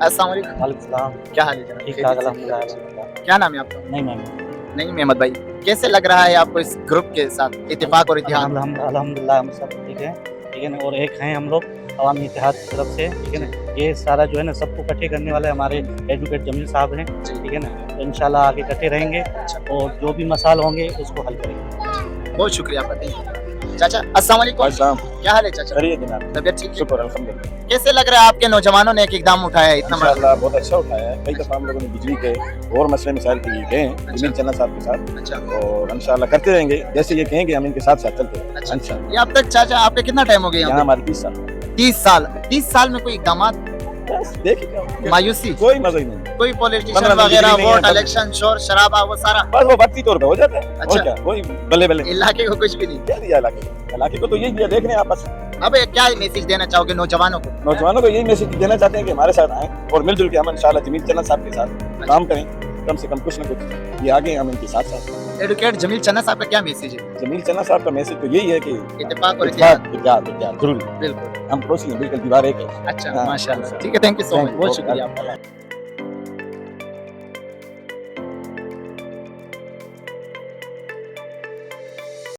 अस्सलाम वालेकुम। वालेकुम सलाम। क्या हाल है जनाब? ठीक खैरियत ठाक से? अल्हम्दुलिल्लाह। क्या नाम है आपका? नहीं मैम, नहीं अहमद भाई, कैसे लग रहा है आपको इस ग्रुप के साथ इत्तेफाक और इतिहाद? अल्हम्दुलिल्लाह हम सब ठीक है ना। और एक हैं हम लोग अवामी इत्तेहाद की तरफ से, ठीक है ना। ये सारा जो है ना सबको इकट्ठे करने वाले हमारे एडवोकेट जमील साहब हैं, ठीक है ना। तो इंशाल्लाह आगे इकट्ठे रहेंगे और जो भी मसाइल होंगे उसको हल करेंगे। बहुत शुक्रिया आपका, थैंक यू। चाचा अस्सलाम वालेकुम। अस्सलाम। क्या हाल है चाचा? खैरियत जनाब। तबीयत ठीक है? शुक्र अल्हम्दुलिल्लाह। कैसे लग रहा है आपके नौजवानों ने एक इकदाम उठाया है इतना बड़ा? इंशाअल्लाह बहुत अच्छा उठाया है। कई दफ़ा हम लोगों ने बिजली के और मसले मसाइल के लिए गए हैं जमील चन्ना साहब के साथ, अच्छा और इंशाअल्लाह करते रहेंगे। जैसे ये कहेंगे हम इनके साथ साथ चलते हैं अच्छा। इंशाअल्लाह। ये अब तक चाचा आपके कितना टाइम हो गया यहाँ यहाँ हमारे 30 साल पे? 30 साल। 30 साल में कोई इकदाम, बस देखिए क्या होगा। मायूसी, कोई मजा ही नहीं, कोई पॉलिटिशियन 15 दिन वगैरह, बिजली नहीं है, वोट, इलेक्शन, शोर शराबा, वो सारा बस वो वक्ती तौर पे हो जाता है। अच्छा। और क्या, कोई बल्ले बल्ले इलाके को कुछ भी नहीं। क्या दिया इलाके को तो यही दिया। देख रहे हैं आप, बस अब क्या मैसेज देना चाहोगे नौजवानों को? नौजवानों को यही मैसेज देना चाहते हैं कि हमारे साथ आए और मिलजुल के हम इंशाअल्लाह जमील चन्ना साहब के साथ काम करें। कम से कम कुछ न कुछ ये आगे हम इनके साथ साथ। एडवोकेट जमील चन्ना साहब का क्या मैसेज है? जमील चन्ना साहब का मैसेज तो यही है कि इत्तेफाक और इतिहाद। इत्तेफाक जरूरी। बिल्कुल। हम पड़ोसी हैं, बिल्कुल दीवार एक है। अच्छा हाँ, माशाल्लाह, ठीक है, thank you so much, Thank you. बहुत शुक्रिया आपका।